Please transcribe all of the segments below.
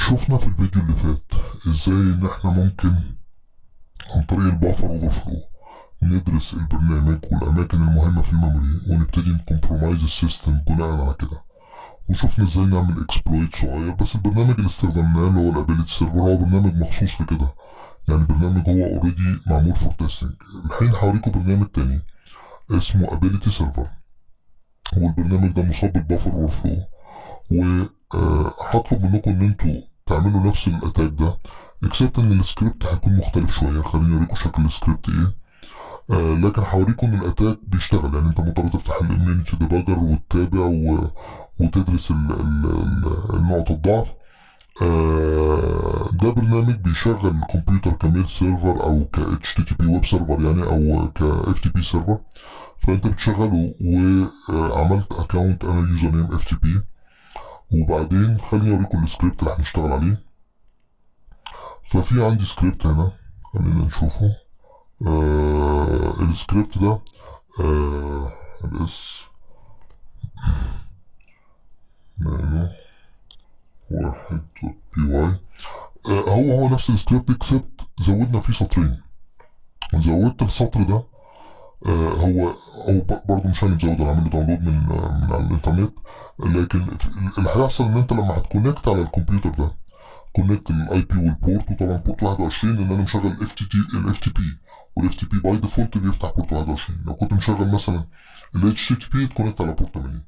شفنا في الفيديو اللي فات ازاي ان احنا ممكن عن طريق البافر اوفر فلو ندرس البرنامج والاماكن المهمة في الميموري ونبتدي نكمبرومايز السيستم بناء على كده. وشفنا ازاي نعمل اكسبلويت صغير، بس البرنامج اللي استخدمناه اللي هو الابيليتي سيرفر هو برنامج مخصوص لكده، يعني برنامج هو اوريدي معمول فور تيستنج. الحين هوريكم برنامج تاني اسمه ابيليتي سيرفر، والبرنامج ده مصاب بالبافر اوفر فلو، وهطلب منكم ان انتوا تعملوا نفس الاتاك ده، اكسبت ان السكريبت هيكون مختلف شويه. خليني اوريكم شكل السكريبت ايه. لكن هوريكم ان الاتاك بيشتغل، يعني انت مضطر تفتح الاميونيتي ديباجر وتتابع وتدرس نقط الضعف. ده برنامج بيشغل الكمبيوتر كميل سيرفر او ك HTTP ويب سيرفر، يعني او ك FTP سيرفر. فانت بتشغله وعملت اكونت، انا اليوزر نيم FTP. وبعدين خليني اوريكم السكريبت اللي هنشتغل عليه. ففي عندي سكريبت هنا، خلينا نشوفه. السكريبت ده الاس نانو 1.py. هو نفس السكريبت اكسبت زودنا فيه سطرين. زودت السطر ده هو برضه مش هنزود، انا عامل داونلود من على الانترنت. لكن اللي هيحصل ان انت لما هتكونكت على الكمبيوتر ده، كونكت الاي بي والبورت، وطبعا بورت 21 ان انا مشغل الاف تي بي، والاف تي بي باي ديفولت بيفتح بورت 21. لو كنت مشغل مثلا الاتش تي بي تكونكت على بورت 80.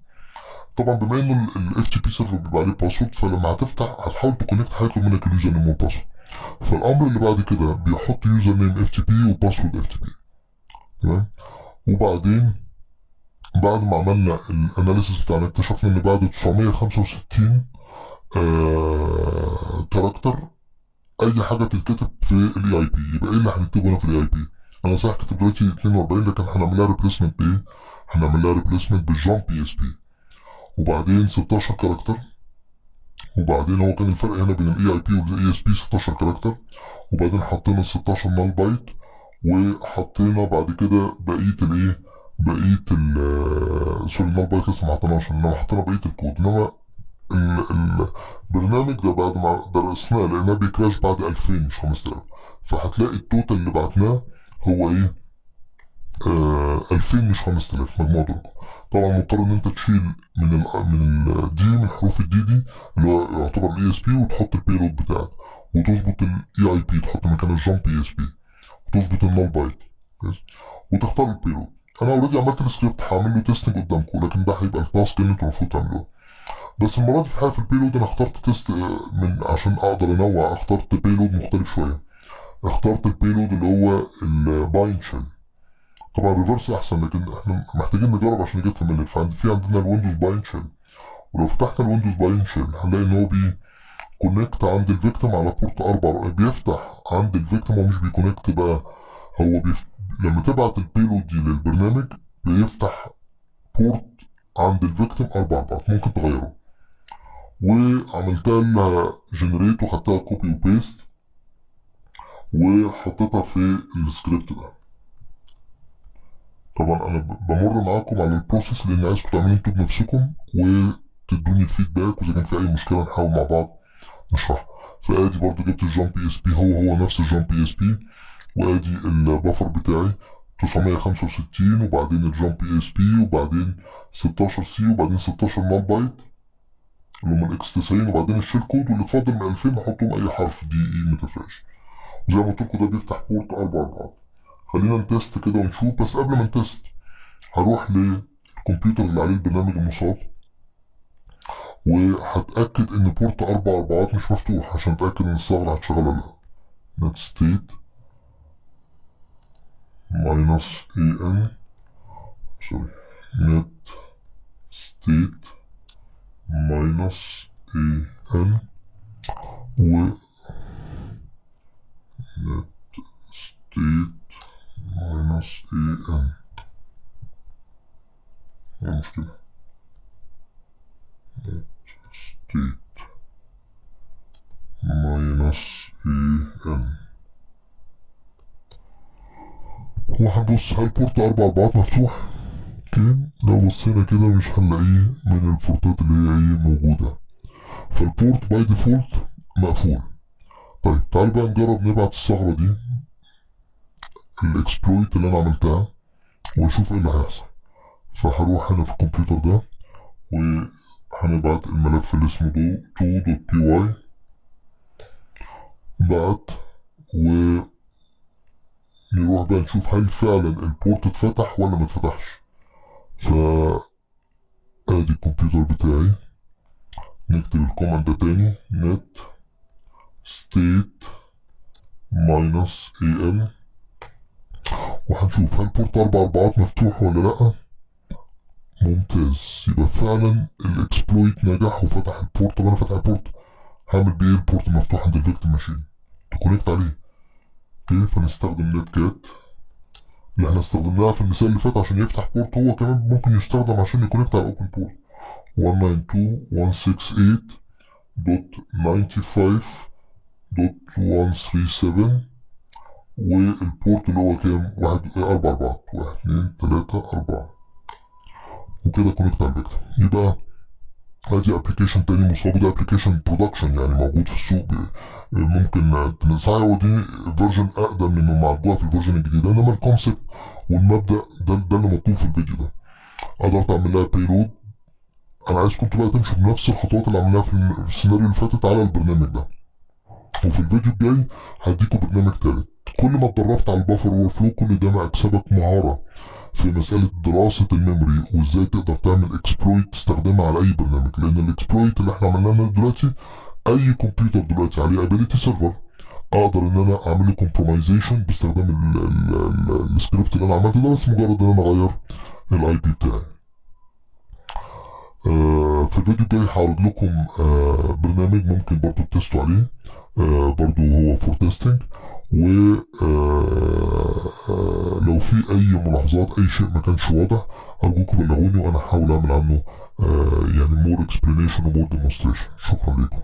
طبعا بما انه الاف تي بي سيرفر بيبقى عليه باسورد، فلما هتفتح هتحاول تكونكت هيطلب منك اليوزر نيم والباسورد. فالامر اللي بعد كده بيحط يوزر نيم اف تي بي وباسورد اف تي بي. تمام. وبعدين بعد ما عملنا الاناليسيس بتاعنا اكتشفنا ان بعد 965 كاركتر اي حاجه بتتكتب في الاي اي بي، يبقى ايه اللي هنكتبه هنا في الاي اي بي؟ انا صح كتب دلوقتي 42، لكن هنعملها ريبليسمنت بايه؟ هنعملها ريبليسمنت بالجامب بي اس بي. وبعدين 16 كاركتر. وبعدين هو كان الفرق هنا بين الاي اي بي والاي اس بي 16 كاركتر. وبعدين حطينا 16 نال بايت، وحطينا بعد كده بقيه الايه، بقيه سوري، النال بايت لسه ما حطيناش، انما حطينا بقيه الكود. انما البرنامج ده بعد ما درسناه لقيناه بيكراش بعد 2000 مش 5000. فهتلاقي التوتال اللي بعتناه هو ايه؟ 2000 مش 5000 مجموع درجة. طبعا مضطر ان انت تشيل من دي، من حروف الدي دي اللي هو يعتبر الاي اس بي، وتحط البيلود بتاعك، وتظبط الاي اي بي، تحط مكان الجامب اي اس بي، وتظبط النال بايت، وتختار البيلود. انا اوريدي عملت السكريبت، هعمل له تيستنج قدامكم، لكن ده هيبقى التاسك اللي انتوا المفروض تعملوه. بس المرة دي في حاجة في البيلود انا اخترت تيست من عشان اقدر انوع، اخترت بيلود مختلف شوية. اخترت البيلود اللي هو الباين شيل. طبعا الريفرس احسن، لكن احنا محتاجين نجرب عشان نجيب فاميليار. في عندنا الويندوز باين شيل، ولو فتحنا الويندوز باين شيل هنلاقي ان هو كونكت عند الفيكتيم على بورت 4. بيفتح عند الفيكتيم ومش بيكونكت بقى. هو لما تبعت البيلود دي للبرنامج بيفتح بورت عند الفيكتيم 4. ممكن تغيره. وعملتها لها جنريت وخدتها كوبي وبيست وحطيتها في السكريبت ده. طبعا انا بمر معاكم على البروسيس لان عايزكم تعملوا انتوا بنفسكم وتدوني الفيدباك، واذا كان في اي مشكله نحاول مع بعض نشرحها. فادي برضو جبت الجامب بي اس بي، هو نفس الجامب بي اس بي. وادي البفر بتاعي 965، وبعدين الجامب بي اس بي، وبعدين 16 سي، وبعدين 16 نال بايت اللي هم الاكس 90، وبعدين الشيل كود. واللي اتفضل من 2000 نحطهم اي حرف دي اي متفرقش. زي ما قلت لكم ده بيفتح بورت 4. خلينا نتست كده ونشوف. بس قبل ما نتست هروح للكمبيوتر اللي عليه البرنامج المصاب، وهتأكد ان بورت 4 مش مفتوح عشان اتأكد ان الثغرة هتشغل ولا لا. نت ستيت ماينس اي ان، سوري، نت ستيت ماينس اي ان، و نت ستيت ماينس اي ان. ايه مشكلة؟ نت ستيت ماينس اي ان. وهنبص هل بورت 4 مفتوح؟ كان لو بصينا كده مش هنلاقيه من البورتات اللي هي ايه موجودة. فالبورت باي ديفولت مقفول. طيب تعالوا بقى نجرب نبعت الثغرة دي، الاكسبلويت اللي انا عملتها، واشوف ايه اللي هيحصل. فهروح هنا في الكمبيوتر ده وهنبعت الملف اللي اسمه to.py، بعت، ونروح بقى نشوف هل فعلا البورت اتفتح ولا ما اتفتحش. ادي الكمبيوتر بتاعي، نكتب الكوماند ده تاني، net state -al، وهنشوف هل بورت 4 مفتوح ولا لأ. ممتاز، يبقى فعلا الاكسبلويت نجح وفتح البورت. طب انا فتح البورت، هعمل بيه البورت مفتوح عند الفيكتيم ماشين، تكونكت عليه. اوكي، فنستخدم نت كات اللي احنا استخدمناها في المثال اللي فات عشان يفتح بورت، هو كمان ممكن يستخدم عشان يكونكت على الاوبن بورت 192.168.95.137، والبورت اللي هو كام؟ 4 1 2 3 4، وكده كونكت على الفيكتيم. يبقى ادي ابلكيشن تاني مصاب، ده ابلكيشن برودكشن يعني موجود في السوق، ممكن تنساه، ودي فيرجن اقدم من معالجوها في الفيرجن الجديد، انما الكونسيبت والمبدا ده اللي مطلوب في الفيديو ده. قدرت اعمل لها بيلود. انا عايزكم بقى تمشوا بنفس الخطوات اللي عملناها في السيناريو اللي فاتت على البرنامج ده، وفي الفيديو الجاي هديكوا برنامج تالت. كل ما اتدربت على البفر اوفر كل ده هيكسبك مهاره في مسألة دراسة الميموري، وازاي تقدر تعمل اكسبلويت تستخدمها على اي برنامج، لان الاكسبلويت اللي احنا عملناه دلوقتي اي كمبيوتر دلوقتي عليه ابيليتي سيرفر اقدر ان انا اعمل له كومبرومايزيشن باستخدام السكريبت اللي انا عملته ده، بس مجرد ان انا اغير الاي بي بتاعي. في الفيديو الجاي هعرض لكم برنامج ممكن برضو تستوا عليه، برضو هو فور تيستنج، و لو في اي ملاحظات اي شيء ما كانش واضح ارجوكم بلغوني، وانا هحاول اعمل عنه يعني مور اكسبلانيشن ومور ديمونستريشن. شكرا لكم.